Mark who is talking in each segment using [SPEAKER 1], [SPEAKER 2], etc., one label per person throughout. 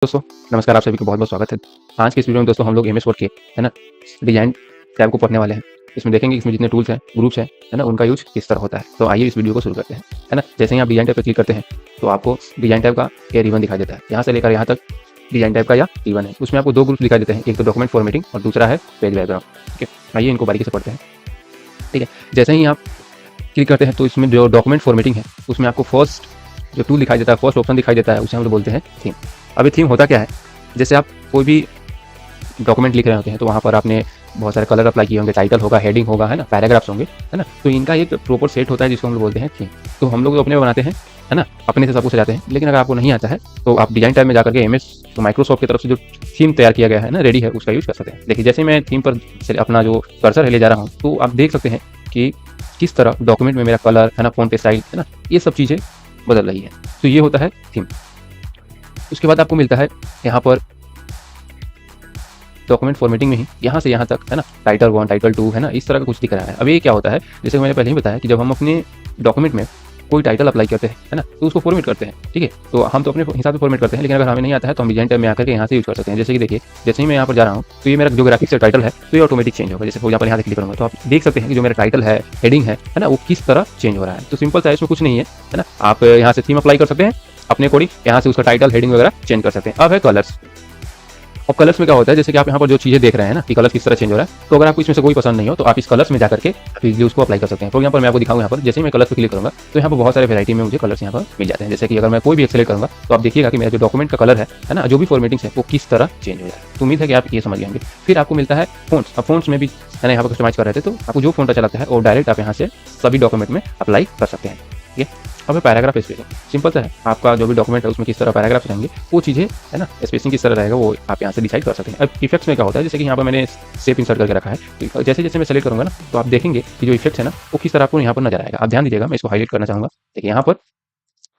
[SPEAKER 1] दोस्तों नमस्कार, आप सभी को बहुत-बहुत स्वागत है। आज की इस वीडियो में दोस्तों हम लोग एमएस वर्ड के डिज़ाइन टैब को पढ़ने वाले हैं। इसमें देखेंगे इसमें जितने टूल्स हैं, ग्रुप्स हैं, उनका यूज़ किस तरह होता है। तो आइए इस वीडियो को शुरू करते हैं, जैसे ही आप डिज़ाइन टैब पे क्लिक करते हैं तो आपको डिज़ाइन टैब का ये रिबन दिखाई देता है। यहाँ से लेकर यहाँ तक डिज़ाइन टैब का यह रिबन है। उसमें आपको 2 ग्रुप्स दिखाई देते हैं, एक तो डॉक्यूमेंट फॉर्मेटिंग और दूसरा है पेज बैकग्राउंड। ठीक है, आइए इनको बारीकी से पढ़ते हैं। ठीक है, जैसे ही आप क्लिक करते हैं तो इसमें जो डॉक्यूमेंट फॉर्मेटिंग है उसमें आपको फर्स्ट जो टूल दिखाई देता है, फर्स्ट ऑप्शन दिखाई देता है, उसे हम लोग बोलते हैं थीम। अब ये थीम होता क्या है, जैसे आप कोई भी डॉक्यूमेंट लिख रहे होते हैं तो वहाँ पर आपने बहुत सारे कलर अप्लाई किए होंगे, टाइटल होगा, हेडिंग होगा, पैराग्राफ्स होंगे, तो इनका एक प्रॉपर सेट होता है जिसको हम लोग बोलते हैं थीम। तो हम लोग अपने बनाते हैं, अपने से सब कुछ सजाते हैं। लेकिन अगर आपको नहीं आता है तो आप डिजाइन टैब में जाकर के एमएस तो माइक्रोसॉफ्ट की तरफ से जो थीम तैयार किया गया है रेडी है, उसका यूज़ कर सकते हैं। देखिए जैसे मैं थीम पर अपना जो कर्सर है ले जा रहा हूँ तो आप देख सकते हैं कि किस तरह डॉक्यूमेंट में मेरा कलर फ़ॉन्ट स्टाइल ये सब चीज़ें बदल रही है। तो ये होता है थीम। उसके बाद आपको मिलता है यहाँ पर डॉक्यूमेंट फॉर्मेटिंग में ही यहाँ से यहाँ तक टाइटल 1 टाइटल 2 इस तरह का कुछ दिख रहा है। अब ये क्या होता है, जैसे मैंने पहले ही बताया कि जब हम अपने डॉक्यूमेंट में कोई टाइटल अप्लाई करते हैं तो उसको फॉर्मेट करते हैं। ठीक है, तो हम तो अपने हिसाब से फॉर्मेट करते हैं, लेकिन अगर हमें नहीं आता है तो हम डिजाइन टैब में आकर के यहाँ से यूज़ कर सकते हैं। जैसे कि देखिए जैसे ही मैं यहाँ पर जा रहा हूँ तो ये मेरा जो ग्राफिक्स टाइटल है तो ये ऑटोमेटिक चेंज होगा। जैसे यहाँ से क्लिक करूँगा तो आप देख सकते हैं कि जो मेरा टाइटल है, हेडिंग है वो किस तरह चेंज हो रहा है। तो सिंपल सा इसमें कुछ नहीं है, आप यहाँ से थीम अप्लाई कर सकते हैं अपने अकॉर्डिंग, यहाँ से उसका टाइटल, हेडिंग वगैरह चेंज कर सकते हैं। अब है कलर्स। अब कलर्स में क्या होता है, जैसे कि आप यहाँ पर जो चीज़ें देख रहे हैं कि कलर्स किस तरह चेंज हो रहा है, तो अगर आपको इसमें से कोई पसंद नहीं हो तो आप इस कलर्स में जाकर के इजीली उसको अप्लाई कर सकते हैं। फॉर एग्जाम्पल मैं आपको दिखाऊँ, यहाँ पर जैसे ही मैं कलर्स पर क्लिक करूँगा तो यहाँ पर बहुत सारे वैरायटी में मुझे कलर्स यहाँ पर मिल जाते हैं। जैसे कि अगर मैं कोई भी एक सेलेक्ट करूँगा तो आप देखिएगा कि मेरा जो डॉक्यूमेंट का कलर है जो भी फॉर्मेटिंग है वो किस तरह चेंज हो रहा है। तो उम्मीद है कि आप ये समझ जाएंगे। फिर आपको मिलता है फोन्ट्स। अब फोन्ट्स में भी यहाँ पर कस्टमाइज कर रहे थे तो आपको जो फोन्ट अच्छा लगता है वो डायरेक्ट आप यहाँ से सभी डॉक्यूमेंट में अप्लाई कर सकते हैं। ठीक है, अब पैराग्राफ स्पेसिंग। सिंपल सा है, आपका जो भी डॉक्यूमेंट है उसमें किस तरह पैराग्राफ रहेंगे वो चीज़ें स्पेसिंग किस तरह रहेगा वो आप यहाँ से डिसाइड कर सकते हैं। अब इफेक्ट्स में क्या होता है, जैसे कि यहाँ पर मैंने शेप इंसर्ट करके रखा है, तो जैसे जैसे मैं सेलेक्ट करूँगा तो आप देखेंगे कि जो इफेक्ट्स है वो किस तरह आपको यहाँ पर नजर आएगा। आप ध्यान दीजिएगा, मैं इसको हाईलाइट करना चाहूँगा। देखिए यहाँ पर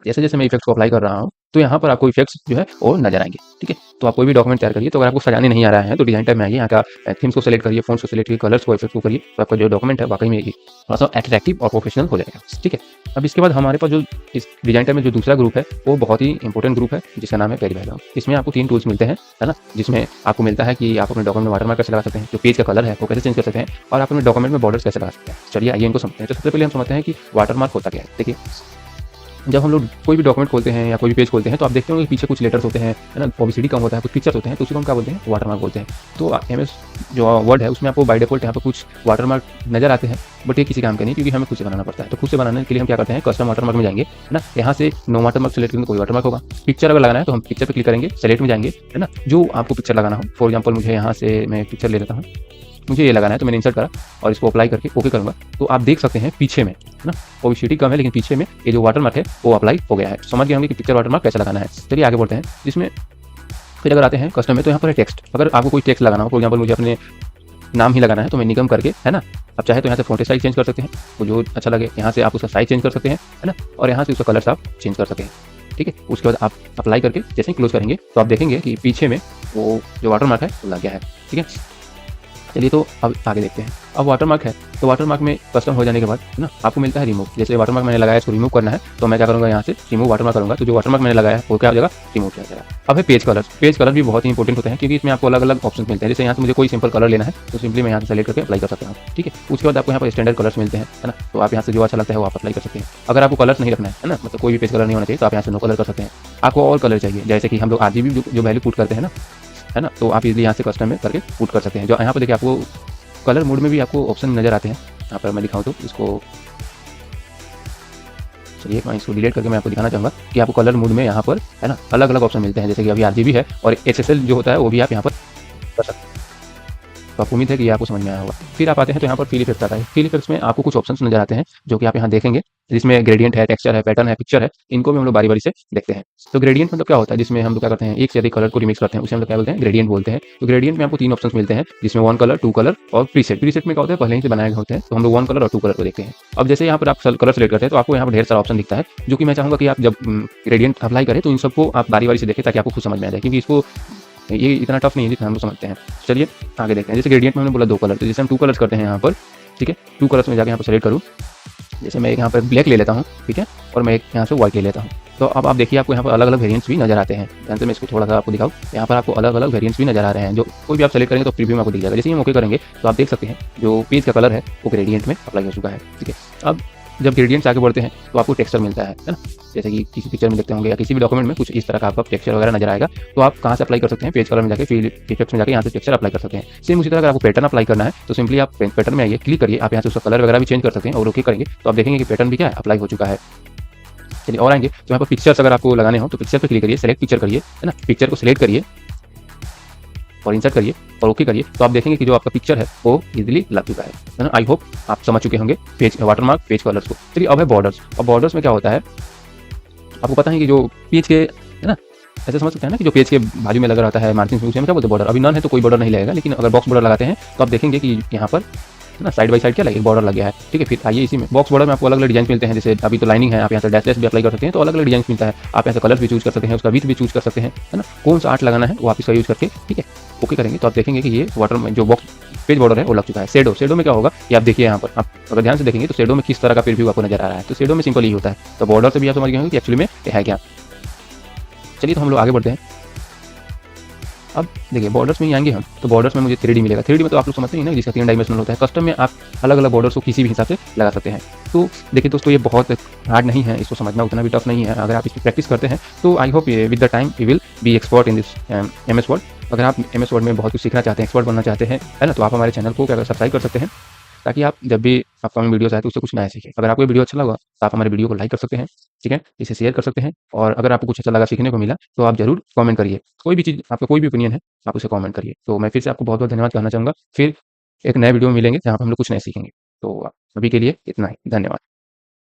[SPEAKER 1] जैसे जैसे मैं इफेक्ट्स को अप्लाई कर रहा हूँ तो यहाँ पर आपको इफेक्ट्स जो है वो नजर आएंगे। ठीक है, तो आप कोई भी डॉक्यूमेंट तैयार करिए, तो अगर आपको सजाने नहीं आ रहा है तो डिजाइन टैब में आइए, यहाँ का थीम्स को सेलेक्ट करिए, फोन्ट्स को सेलेक्ट करिए, कलर्स को, इफेक्ट को करिए, तो आपका जो डॉक्यूमेंट है वाकई में थोड़ा सा अट्रैक्टिव और प्रोफेशनल हो जाएगा। ठीक है, अब इसके बाद हमारे पास जो इस डिजाइन टैब में जो दूसरा ग्रुप है वो बहुत ही इंपॉर्टेंट ग्रुप है जिसका नाम है पेज बैकग्राउंड। इसमें आपको 3 टूल्स मिलते हैं, जिसमें आपको मिलता है कि आप अपने डॉक्यूमेंट में वाटरमार्क कैसे लगा सकते हैं, जो पेज का कलर है वो कैसे चेंज कर सकते हैं, और आप अपने डॉक्यूमेंट में बॉर्डर्स कैसे लगा सकते हैं। चलिए आइए इनको समझते हैं। तो सबसे पहले हम समझते हैं कि वाटरमार्क होता क्या है। देखिए जब हम लोग कोई भी डॉक्यूमेंट खोलते हैं या कोई भी पेज खोलते हैं तो आप देखते होंगे कि पीछे कुछ लेटर्स होते हैं, ओबीसीडी कम होता है, कुछ पिक्चर्स होते हैं, तो उसको हम क्या बोलते हैं, वाटरमार्क बोलते हैं। तो एमएस जो वर्ड है उसमें आपको बाय डिफॉल्ट यहाँ पर कुछ वाटरमार्क नजर आते हैं, बट ये किसी काम का नहीं, क्योंकि हमें खुद से बनाना पड़ता है। तो खुद से बनाने के लिए हम क्या करते हैं, कस्टम वाटरमार्क में जाएंगे, यहाँ से नो वाटरमार्क सेलेक्ट करेंगे, कोई वाटरमार्क होगा। पिक्चर अगर लगाना है तो हम पिक्चर पर क्लिक करेंगे, सेलेक्ट में जाएंगे, जो आपको पिक्चर लगाना हो। फॉर एग्जाम्पल मुझे यहाँ से मैं पिक्चर ले लेता हूँ, मुझे ये लगाना है तो मैंने इंसर्ट करा और इसको अप्लाई करके ओके करूँगा, तो आप देख सकते हैं पीछे में ओबीसीडी कम है लेकिन पीछे में ये जो वाटरमार्क है वो अप्लाई हो गया है। समझ गए होंगे कि पिक्चर वाटरमार्क कैसे लगाना है। चलिए आगे बढ़ते हैं। जिसमें फिर अगर आते हैं कस्टम में, तो यहाँ पर है टेक्स्ट। अगर आपको कोई टेक्स्ट लगाना हो, फॉर एग्जाम्पल मुझे अपने नाम ही लगाना है, तो मैं निगम करके आप चाहे तो यहाँ से फ़ॉन्ट स्टाइल चेंज कर सकते हैं, वो जो अच्छा लगे। यहाँ से आप उसका साइज चेंज कर सकते हैं, और यहाँ से उसका कलर्स आप चेंज कर सकते हैं। ठीक है, उसके बाद आप अप्लाई करके जैसे ही क्लोज करेंगे तो आप देखेंगे कि पीछे में वो जो वाटरमार्क है वो लग गया है। ठीक है, चलिए तो अब आगे देखते हैं। अब वाटरमार्क है तो वाटरमार्क में कस्टम हो जाने के बाद आपको मिलता है रिमूव। जैसे वाटरमार्क मैंने लगाया इसको रिमूव करना है तो मैं क्या करूँगा, यहाँ से रिमूव वाटरमार्क करूँगा, तो जो वाटरमार्क मैंने लगाया है वो क्या हो जाएगा, रिमूव किया जाएगा। अब है पेज कलर। पेज कलर भी बहुत ही इंपॉर्टेंट होते हैं क्योंकि इसमें आपको अलग अलग ऑप्शन मिलते हैं। जैसे यहाँ से मुझे कोई सिंपल कलर लेना है तो सिंपली मैं यहाँ से सेलेक्ट करके अप्लाई कर सकता हूँ। ठीक है, उसके बाद आपको यहाँ पर स्टैंडर्ड कलर्स मिलते हैं, तो आप यहाँ से जो अच्छा लगता है वो आप अप्लाई कर सकते हैं। अगर आपको कलर्स नहीं रखना है मतलब कोई भी पेज कलर नहीं होना चाहिए, तो आप यहाँ से नो कलर कर सकते हैं। आपको ऑल कलर चाहिए, जैसे कि हम लोग RGB जो वैल्यू पुट करते हैं तो आप इजीली यहाँ से कस्टम में करके पुट कर सकते हैं। जो यहाँ पर देखिए आपको कलर मोड में भी आपको ऑप्शन नजर आते हैं। यहाँ पर मैं दिखाऊँ तो इसको, चलिए मैं इसको डिलीट करके मैं आपको दिखाना चाहूँगा कि आपको कलर मोड में यहाँ पर अलग अलग ऑप्शन मिलते हैं। जैसे कि अभी RGB है और SSL जो होता है वो भी आप यहाँ पर कर सकते हैं। तो आपको उम्मीद है कि ये आपको समझ में आया होगा। फिर आप आते हैं तो यहाँ पर फील इफेक्ट आता है। फील इफेक्ट्स में आपको कुछ ऑप्शंस नजर आते हैं जो कि आप यहाँ देखेंगे, जिसमें ग्रेडियंट है, टेक्सचर है, पैटर्न है, पिक्चर है। इनको भी हम लोग बारी बारी से देखते हैं। तो ग्रेडियंट मतलब क्या होता है, जिसमें हम लोग क्या करते हैं, एक से अधिक कलर को रिमिक्स करते हैं, उसे हम लोग क्या बोलते हैं, ग्रेडियंट बोलते हैं। तो ग्रेडियंट में आपको 3 ऑप्शंस मिलते हैं, जिसमें 1 कलर, 2 कलर और प्रीसेट। प्रीसेट में क्या होता है, पहले ही से बनाए होते हैं, तो हम लोग 1 कलर और 2 कलर को देखते हैं। अब जैसे यहाँ पर आप कलर सेलेक्ट करते हैं तो आपको यहाँ पर ढेर सारा ऑप्शन दिखता है, जो कि मैं चाहूँगा कि आप जब ग्रेडियंट अप्लाई करें तो इन सबको आप बारी बारी से देखें ताकि आपको खुद समझ में आ जाए, क्योंकि इसको ये इतना टफ नहीं है जितना हम लोग समझते हैं। चलिए आगे देखते हैं। जैसे ग्रेडियंट में हमने बोला 2 कलर, तो जैसे हम 2 कलर्स करते हैं यहाँ पर। ठीक है, 2 कलर्स में जाकर यहाँ पर सेलेक्ट करूँ, जैसे मैं यहाँ पर ब्लैक ले लेता हूँ, ठीक है, और मैं यहाँ से व्हाइट ले लेता हूँ। तो अब आप देखिए आपको यहाँ पर अलग-अलग वेरिएंट्स भी नज़र आते हैं। ध्यान से मैं इसको थोड़ा-सा आपको दिखाऊँ, यहाँ पर आपको अलग-अलग वेरिएंट्स भी नज़र आ रहे हैं, जो कोई भी आप सेलेक्ट करेंगे तो प्रीव्यू में आपको दिख जाएगा। जैसे ही हम ओके करेंगे तो आप देख सकते हैं जो पेज का कलर है वो ग्रेडिएंट में अप्लाई हो चुका है, ठीक है। अब जब ग्रेडिएंट्स आगे बढ़ते हैं तो आपको टेक्सचर मिलता है ना? जैसे कि किसी पिक्चर में देखते होंगे या किसी भी डॉक्यूमेंट में कुछ इस तरह का आपको टेक्सचर वगैरह नज़र आएगा। तो आप कहाँ से अप्लाई कर सकते हैं? पेज कलर में जाके फिल इफेक्ट्स में जाके यहाँ से टेक्सचर अप्लाई कर सकते हैं। सेम उसी तरह अगर आपको पैटर्न अप्लाई करना है तो सिंपली आप पैटर्न में आइए, क्लिक करिए, आप यहाँ से उसका कलर वगैरह भी चेंज कर सकते हैं और ओके करेंगे तो आप देखेंगे कि पैटर्न भी क्या है अप्लाई हो चुका है। चलिए और आएँगे तो यहाँ पर पिक्चर्स अगर आपको लगाने हो तो पिक्चर पे क्लिक करिए, सेलेक्ट पिक्चर करिए, है ना? पिक्चर को सिलेक्ट करिए और इंसर्ट करिए और ओके करिए तो आप देखेंगे कि जो आपका पिक्चर है वो इजीली लग चुका है ना? आई होप आप समझ चुके होंगे पेज वाटरमार्क, पेज कलर्स को। चलिए अब है बॉर्डर्स। अब बॉर्डर्स में क्या होता है, आपको पता है कि जो पेज के, है ना, ऐसे समझ सकते हैं ना कि जो पेज के बाजू में लगा रहता है मार्जिन, उसे हम क्या बोलते हैं बॉर्डर। अभी नन है तो कोई बॉर्डर नहीं लगेगा, लेकिन अगर बॉक्स बॉर्डर लगाते हैं तो आप देखेंगे कि यहाँ पर, है ना, साइड बाई साइड क्या लगे, एक बॉर्डर लग गया है, ठीक है। फिर आइए इसी में बॉक्स बॉर्डर में आपको अलग अलग डिजाइन मिलते हैं। जैसे अभी तो लाइनिंग है, आप यहाँ से डैश डैश भी अप्लाई कर सकते हैं, तो अलग अलग डिजाइन मिलता है। आप यहाँ से कलर भी चूज कर सकते हैं, उसका विड्थ भी चूज कर सकते हैं, है ना, कौन सा आर्ट लगाना है वो आप इसका यूज करके, ठीक है, ओके करेंगे तो आप देखेंगे कि ये वाटर में जो बॉक्स पेज बॉर्डर है वो लग चुका है। शेडो, शेडो में क्या होगा ये आप देखिए, यहाँ पर आप अगर ध्यान से देखेंगे तो शेडो में किस तरह का प्रीव्यू आपको नजर आ रहा है। तो शेडो में सिंपल ही होता है, तो बॉर्डर से भी आप समझ गए होंगे कि एक्चुअली में ये है क्या। चलिए तो हम लोग आगे बढ़ते हैं। अब देखिए बॉर्डर्स में ही आएंगे हम, तो बॉर्डर्स में मुझे 3D मिलेगा। 3D में तो आप लोग समझते हैं ना, जिसका 3 डायमेंशनल होता है। कस्टम में आप अलग अलग बॉर्डर्स को किसी भी हिसाब से लगा सकते हैं। तो देखिए दोस्तों, ये बहुत हार्ड नहीं है, इसको समझना उतना भी टफ नहीं है। अगर आप इसकी प्रैक्टिस करते हैं तो I hope with the time you will be expert in this MS word. अगर आप MS वर्ड में बहुत कुछ सीखना चाहते हैं, एक्सपर्ट बनना चाहते हैं, है ना, तो आप हमारे चैनल को क्या सब्सक्राइब कर सकते हैं, ताकि आप जब भी अपकमिंग वीडियोस आए तो उससे कुछ नया सीखें। अगर आपको ये वीडियो अच्छा लगा तो आप हमारे वीडियो को लाइक कर सकते हैं, ठीक है, इसे शेयर कर सकते हैं। और अगर आपको कुछ अच्छा लगा, सीखने को मिला, तो आप ज़रूर कमेंट करिए। कोई भी चीज़, आपका कोई भी ओपिनियन है, आप उसे कमेंट करिए। तो मैं फिर से आपको बहुत-बहुत धन्यवाद कहना चाहूँगा। फिर एक नए वीडियो में मिलेंगे जहाँ पे हम लोग कुछ नया सीखेंगे। तो अभी के लिए इतना ही। धन्यवाद।